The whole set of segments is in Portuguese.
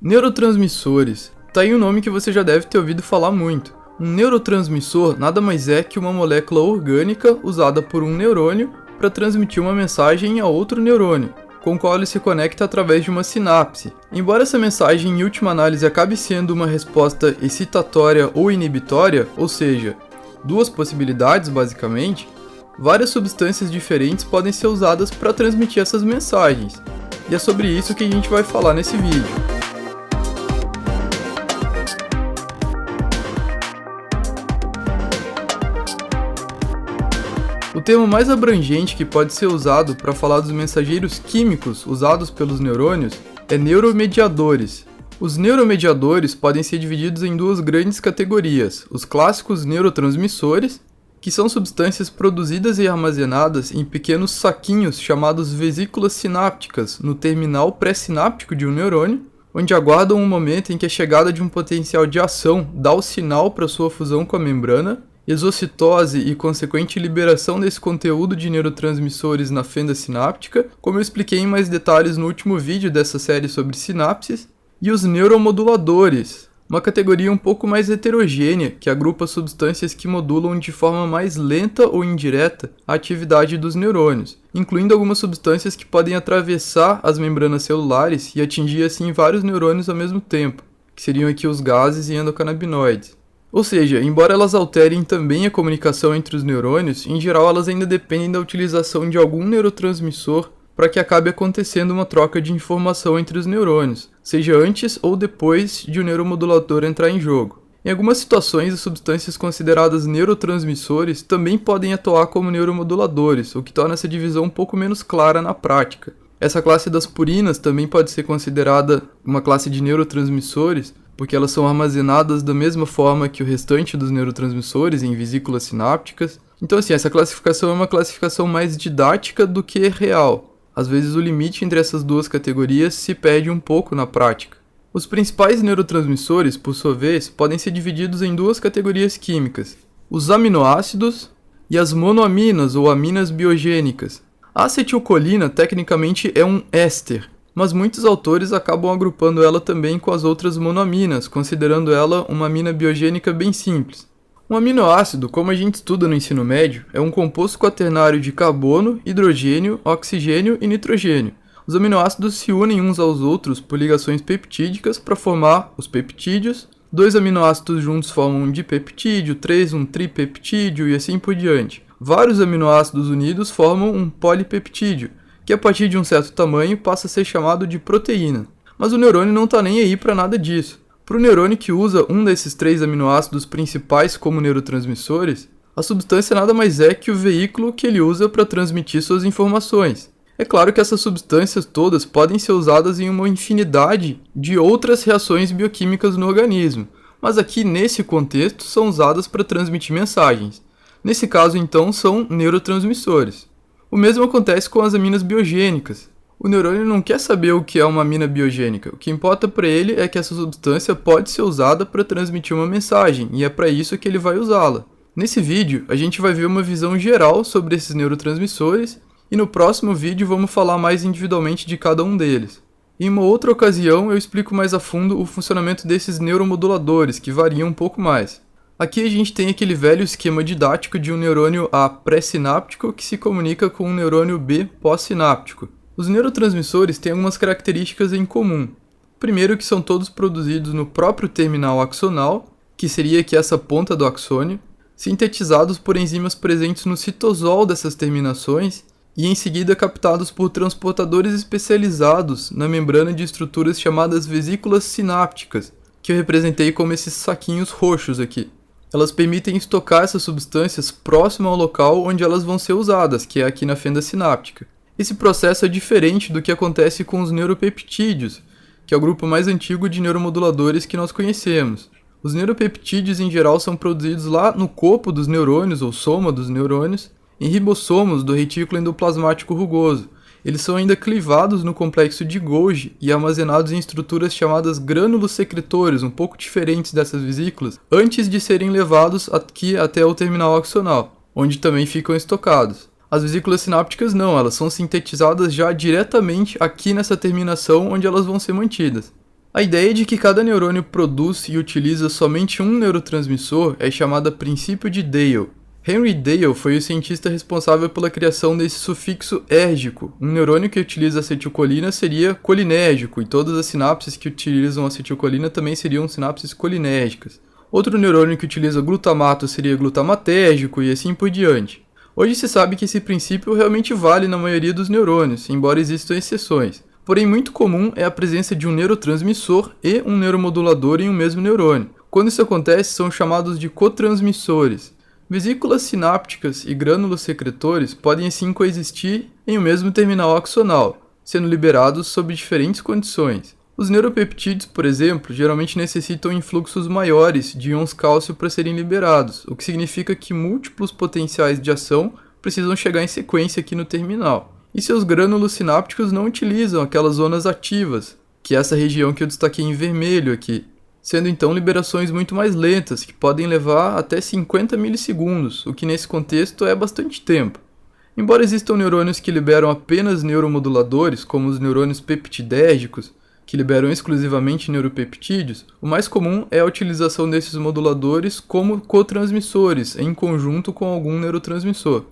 Neurotransmissores. Tá aí um nome que você já deve ter ouvido falar muito. Um neurotransmissor nada mais é que uma molécula orgânica usada por um neurônio para transmitir uma mensagem a outro neurônio, com o qual ele se conecta através de uma sinapse. Embora essa mensagem em última análise acabe sendo uma resposta excitatória ou inibitória, ou seja, duas possibilidades basicamente, várias substâncias diferentes podem ser usadas para transmitir essas mensagens. E é sobre isso que a gente vai falar nesse vídeo. O termo mais abrangente que pode ser usado para falar dos mensageiros químicos usados pelos neurônios é neuromediadores. Os neuromediadores podem ser divididos em duas grandes categorias: os clássicos neurotransmissores, que são substâncias produzidas e armazenadas em pequenos saquinhos chamados vesículas sinápticas no terminal pré-sináptico de um neurônio, onde aguardam um momento em que a chegada de um potencial de ação dá o sinal para sua fusão com a membrana, exocitose e consequente liberação desse conteúdo de neurotransmissores na fenda sináptica, como eu expliquei em mais detalhes no último vídeo dessa série sobre sinapses, e os neuromoduladores, uma categoria um pouco mais heterogênea que agrupa substâncias que modulam de forma mais lenta ou indireta a atividade dos neurônios, incluindo algumas substâncias que podem atravessar as membranas celulares e atingir assim vários neurônios ao mesmo tempo, que seriam aqui os gases e endocannabinoides. Ou seja, embora elas alterem também a comunicação entre os neurônios, em geral elas ainda dependem da utilização de algum neurotransmissor para que acabe acontecendo uma troca de informação entre os neurônios, seja antes ou depois de o neuromodulador entrar em jogo. Em algumas situações, as substâncias consideradas neurotransmissores também podem atuar como neuromoduladores, o que torna essa divisão um pouco menos clara na prática. Essa classe das purinas também pode ser considerada uma classe de neurotransmissores, porque elas são armazenadas da mesma forma que o restante dos neurotransmissores em vesículas sinápticas. Então assim, essa classificação é uma classificação mais didática do que real. Às vezes o limite entre essas duas categorias se perde um pouco na prática. Os principais neurotransmissores, por sua vez, podem ser divididos em duas categorias químicas: os aminoácidos e as monoaminas ou aminas biogênicas. A acetilcolina tecnicamente é um éster, mas muitos autores acabam agrupando ela também com as outras monoaminas, considerando ela uma amina biogênica bem simples. Um aminoácido, como a gente estuda no ensino médio, é um composto quaternário de carbono, hidrogênio, oxigênio e nitrogênio. Os aminoácidos se unem uns aos outros por ligações peptídicas para formar os peptídeos. Dois aminoácidos juntos formam um dipeptídeo, três um tripeptídeo e assim por diante. Vários aminoácidos unidos formam um polipeptídeo, que a partir de um certo tamanho passa a ser chamado de proteína. Mas o neurônio não está nem aí para nada disso. Para o neurônio que usa um desses três aminoácidos principais como neurotransmissores, a substância nada mais é que o veículo que ele usa para transmitir suas informações. É claro que essas substâncias todas podem ser usadas em uma infinidade de outras reações bioquímicas no organismo, mas aqui nesse contexto são usadas para transmitir mensagens. Nesse caso então são neurotransmissores. O mesmo acontece com as aminas biogênicas. O neurônio não quer saber o que é uma amina biogênica. O que importa para ele é que essa substância pode ser usada para transmitir uma mensagem, e é para isso que ele vai usá-la. Nesse vídeo, a gente vai ver uma visão geral sobre esses neurotransmissores, e no próximo vídeo vamos falar mais individualmente de cada um deles. Em uma outra ocasião, eu explico mais a fundo o funcionamento desses neuromoduladores, que variam um pouco mais. Aqui a gente tem aquele velho esquema didático de um neurônio A pré-sináptico que se comunica com um neurônio B pós-sináptico. Os neurotransmissores têm algumas características em comum. Primeiro, que são todos produzidos no próprio terminal axonal, que seria aqui essa ponta do axônio, sintetizados por enzimas presentes no citosol dessas terminações e em seguida captados por transportadores especializados na membrana de estruturas chamadas vesículas sinápticas, que eu representei como esses saquinhos roxos aqui. Elas permitem estocar essas substâncias próximo ao local onde elas vão ser usadas, que é aqui na fenda sináptica. Esse processo é diferente do que acontece com os neuropeptídeos, que é o grupo mais antigo de neuromoduladores que nós conhecemos. Os neuropeptídeos em geral são produzidos lá no corpo dos neurônios, ou soma dos neurônios, em ribossomos do retículo endoplasmático rugoso. Eles são ainda clivados no complexo de Golgi e armazenados em estruturas chamadas grânulos secretórios, um pouco diferentes dessas vesículas, antes de serem levados aqui até o terminal axonal, onde também ficam estocados. As vesículas sinápticas não, elas são sintetizadas já diretamente aqui nessa terminação onde elas vão ser mantidas. A ideia de que cada neurônio produz e utiliza somente um neurotransmissor é chamada princípio de Dale. Henry Dale foi o cientista responsável pela criação desse sufixo érgico. Um neurônio que utiliza acetilcolina seria colinérgico, e todas as sinapses que utilizam acetilcolina também seriam sinapses colinérgicas. Outro neurônio que utiliza glutamato seria glutamatérgico e assim por diante. Hoje se sabe que esse princípio realmente vale na maioria dos neurônios, embora existam exceções. Porém, muito comum é a presença de um neurotransmissor e um neuromodulador em um mesmo neurônio. Quando isso acontece, são chamados de cotransmissores. Vesículas sinápticas e grânulos secretores podem assim coexistir em um mesmo terminal axonal, sendo liberados sob diferentes condições. Os neuropeptídeos, por exemplo, geralmente necessitam influxos maiores de íons cálcio para serem liberados, o que significa que múltiplos potenciais de ação precisam chegar em sequência aqui no terminal. E seus grânulos sinápticos não utilizam aquelas zonas ativas, que é essa região que eu destaquei em vermelho aqui, sendo então liberações muito mais lentas, que podem levar até 50 milissegundos, o que nesse contexto é bastante tempo. Embora existam neurônios que liberam apenas neuromoduladores, como os neurônios peptidérgicos, que liberam exclusivamente neuropeptídeos, o mais comum é a utilização desses moduladores como cotransmissores, em conjunto com algum neurotransmissor.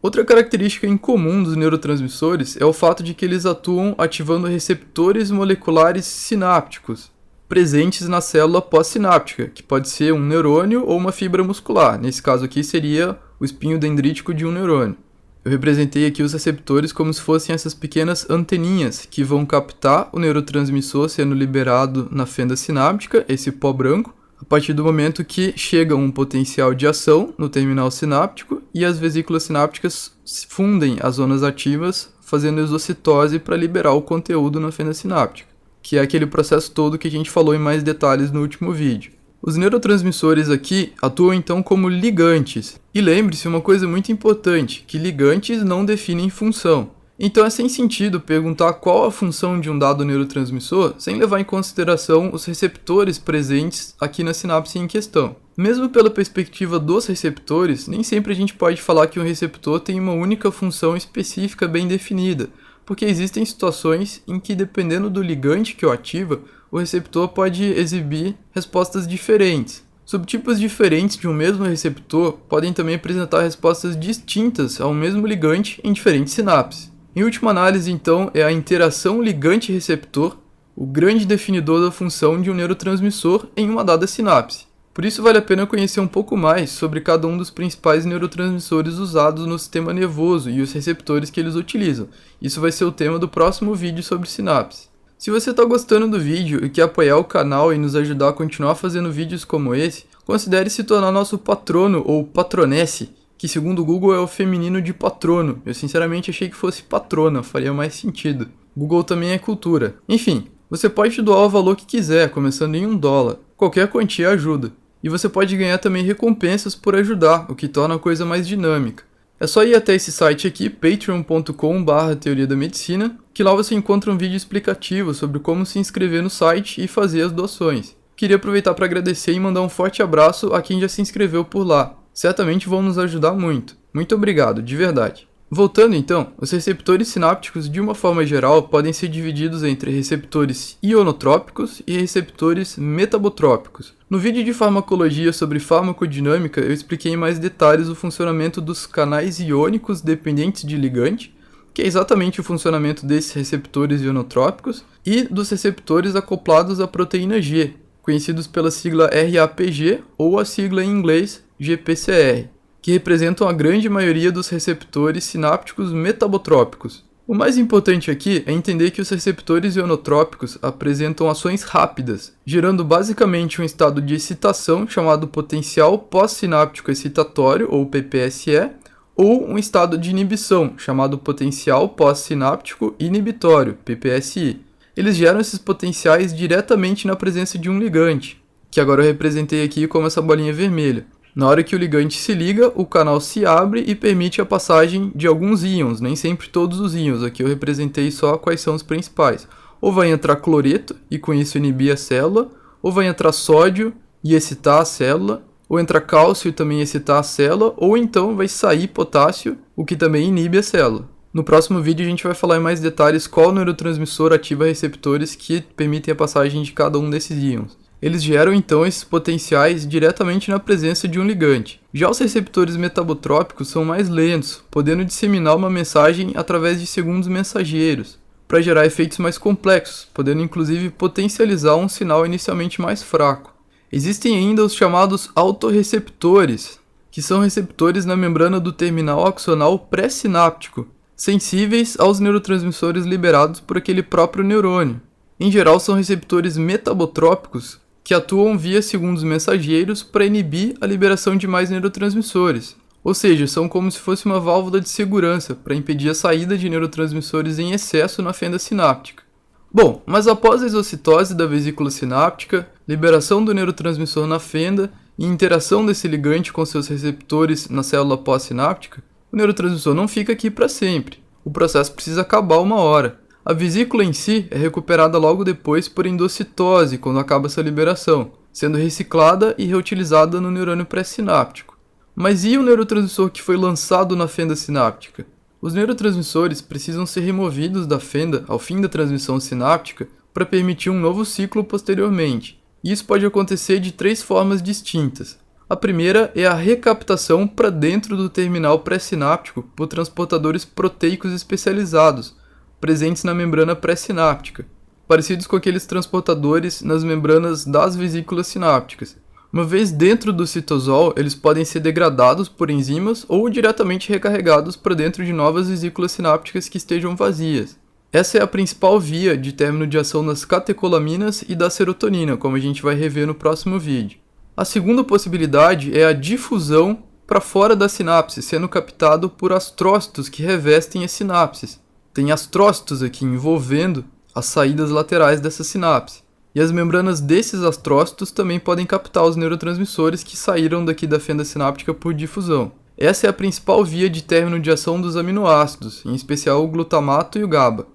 Outra característica incomum dos neurotransmissores é o fato de que eles atuam ativando receptores moleculares sinápticos, presentes na célula pós-sináptica, que pode ser um neurônio ou uma fibra muscular. Nesse caso aqui seria o espinho dendrítico de um neurônio. Eu representei aqui os receptores como se fossem essas pequenas anteninhas que vão captar o neurotransmissor sendo liberado na fenda sináptica, esse pó branco, a partir do momento que chega um potencial de ação no terminal sináptico e as vesículas sinápticas fundem as zonas ativas, fazendo exocitose para liberar o conteúdo na fenda sináptica, que é aquele processo todo que a gente falou em mais detalhes no último vídeo. Os neurotransmissores aqui atuam então como ligantes. E lembre-se uma coisa muito importante, que ligantes não definem função. Então é sem sentido perguntar qual a função de um dado neurotransmissor sem levar em consideração os receptores presentes aqui na sinapse em questão. Mesmo pela perspectiva dos receptores, nem sempre a gente pode falar que um receptor tem uma única função específica bem definida, porque existem situações em que, dependendo do ligante que o ativa, o receptor pode exibir respostas diferentes. Subtipos diferentes de um mesmo receptor podem também apresentar respostas distintas ao mesmo ligante em diferentes sinapses. Em última análise, então, é a interação ligante-receptor o grande definidor da função de um neurotransmissor em uma dada sinapse. Por isso vale a pena conhecer um pouco mais sobre cada um dos principais neurotransmissores usados no sistema nervoso e os receptores que eles utilizam. Isso vai ser o tema do próximo vídeo sobre sinapse. Se você está gostando do vídeo e quer apoiar o canal e nos ajudar a continuar fazendo vídeos como esse, considere se tornar nosso patrono ou patronesse, que segundo o Google é o feminino de patrono. Eu sinceramente achei que fosse patrona, faria mais sentido. Google também é cultura. Enfim, você pode doar o valor que quiser, começando em $1. Qualquer quantia ajuda. E você pode ganhar também recompensas por ajudar, o que torna a coisa mais dinâmica. É só ir até esse site aqui, patreon.com/teoria da medicina, que lá você encontra um vídeo explicativo sobre como se inscrever no site e fazer as doações. Queria aproveitar para agradecer e mandar um forte abraço a quem já se inscreveu por lá. Certamente vão nos ajudar muito. Muito obrigado, de verdade. Voltando então, os receptores sinápticos de uma forma geral podem ser divididos entre receptores ionotrópicos e receptores metabotrópicos. No vídeo de farmacologia sobre farmacodinâmica eu expliquei em mais detalhes o funcionamento dos canais iônicos dependentes de ligante, que é exatamente o funcionamento desses receptores ionotrópicos, e dos receptores acoplados à proteína G, conhecidos pela sigla RAPG ou a sigla em inglês GPCR, que representam a grande maioria dos receptores sinápticos metabotrópicos. O mais importante aqui é entender que os receptores ionotrópicos apresentam ações rápidas, gerando basicamente um estado de excitação chamado potencial pós-sináptico excitatório, ou PPSE, ou um estado de inibição, chamado potencial pós-sináptico inibitório, PPSI. Eles geram esses potenciais diretamente na presença de um ligante, que agora eu representei aqui como essa bolinha vermelha. Na hora que o ligante se liga, o canal se abre e permite a passagem de alguns íons, nem sempre todos os íons, aqui eu representei só quais são os principais. Ou vai entrar cloreto e com isso inibir a célula, ou vai entrar sódio e excitar a célula, ou entra cálcio e também excitar a célula, ou então vai sair potássio, o que também inibe a célula. No próximo vídeo a gente vai falar em mais detalhes qual neurotransmissor ativa receptores que permitem a passagem de cada um desses íons. Eles geram então esses potenciais diretamente na presença de um ligante. Já os receptores metabotrópicos são mais lentos, podendo disseminar uma mensagem através de segundos mensageiros, para gerar efeitos mais complexos, podendo inclusive potencializar um sinal inicialmente mais fraco. Existem ainda os chamados autorreceptores, que são receptores na membrana do terminal axonal pré-sináptico, sensíveis aos neurotransmissores liberados por aquele próprio neurônio. Em geral, são receptores metabotrópicos que atuam via segundos mensageiros para inibir a liberação de mais neurotransmissores. Ou seja, são como se fosse uma válvula de segurança para impedir a saída de neurotransmissores em excesso na fenda sináptica. Bom, mas após a exocitose da vesícula sináptica, liberação do neurotransmissor na fenda e interação desse ligante com seus receptores na célula pós-sináptica, o neurotransmissor não fica aqui para sempre. O processo precisa acabar uma hora. A vesícula em si é recuperada logo depois por endocitose, quando acaba essa liberação, sendo reciclada e reutilizada no neurônio pré-sináptico. Mas e o neurotransmissor que foi lançado na fenda sináptica? Os neurotransmissores precisam ser removidos da fenda ao fim da transmissão sináptica para permitir um novo ciclo posteriormente. E isso pode acontecer de 3 formas distintas. A primeira é a recaptação para dentro do terminal pré-sináptico por transportadores proteicos especializados, presentes na membrana pré-sináptica, parecidos com aqueles transportadores nas membranas das vesículas sinápticas. Uma vez dentro do citosol, eles podem ser degradados por enzimas ou diretamente recarregados para dentro de novas vesículas sinápticas que estejam vazias. Essa é a principal via de término de ação das catecolaminas e da serotonina, como a gente vai rever no próximo vídeo. A segunda possibilidade é a difusão para fora da sinapse, sendo captado por astrócitos que revestem as sinapses. Tem astrócitos aqui envolvendo as saídas laterais dessa sinapse. E as membranas desses astrócitos também podem captar os neurotransmissores que saíram daqui da fenda sináptica por difusão. Essa é a principal via de término de ação dos aminoácidos, em especial o glutamato e o GABA.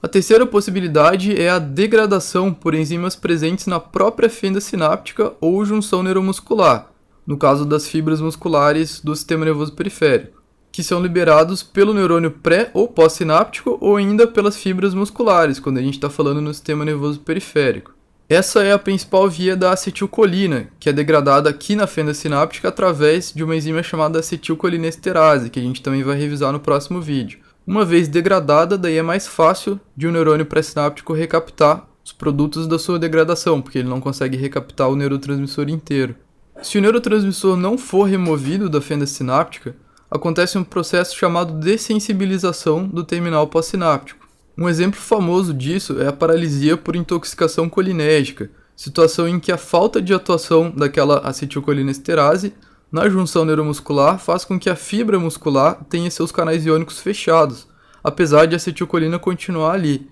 A terceira possibilidade é a degradação por enzimas presentes na própria fenda sináptica ou junção neuromuscular, no caso das fibras musculares do sistema nervoso periférico, que são liberados pelo neurônio pré- ou pós-sináptico ou ainda pelas fibras musculares, quando a gente está falando no sistema nervoso periférico. Essa é a principal via da acetilcolina, que é degradada aqui na fenda sináptica através de uma enzima chamada acetilcolinesterase, que a gente também vai revisar no próximo vídeo. Uma vez degradada, daí é mais fácil de um neurônio pré-sináptico recaptar os produtos da sua degradação, porque ele não consegue recaptar o neurotransmissor inteiro. Se o neurotransmissor não for removido da fenda sináptica, acontece um processo chamado dessensibilização do terminal pós-sináptico. Um exemplo famoso disso é a paralisia por intoxicação colinérgica, situação em que a falta de atuação daquela acetilcolinesterase na junção neuromuscular faz com que a fibra muscular tenha seus canais iônicos fechados, apesar de a acetilcolina continuar ali.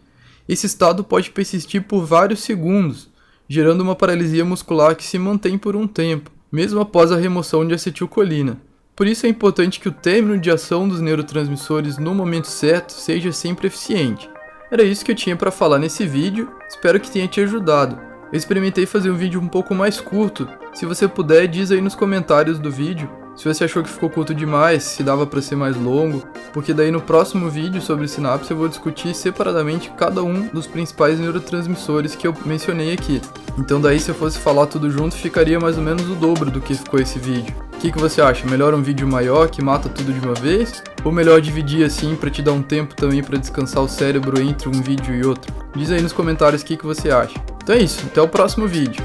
Esse estado pode persistir por vários segundos, gerando uma paralisia muscular que se mantém por um tempo, mesmo após a remoção de acetilcolina. Por isso é importante que o término de ação dos neurotransmissores no momento certo seja sempre eficiente. Era isso que eu tinha para falar nesse vídeo, espero que tenha te ajudado. Eu experimentei fazer um vídeo um pouco mais curto, se você puder diz aí nos comentários do vídeo se você achou que ficou curto demais, se dava para ser mais longo, porque daí no próximo vídeo sobre sinapse eu vou discutir separadamente cada um dos principais neurotransmissores que eu mencionei aqui. Então daí se eu fosse falar tudo junto ficaria mais ou menos o dobro do que ficou esse vídeo. O que você acha? Melhor um vídeo maior que mata tudo de uma vez? Ou melhor dividir assim para te dar um tempo também para descansar o cérebro entre um vídeo e outro? Diz aí nos comentários o que você acha. Então é isso, até o próximo vídeo.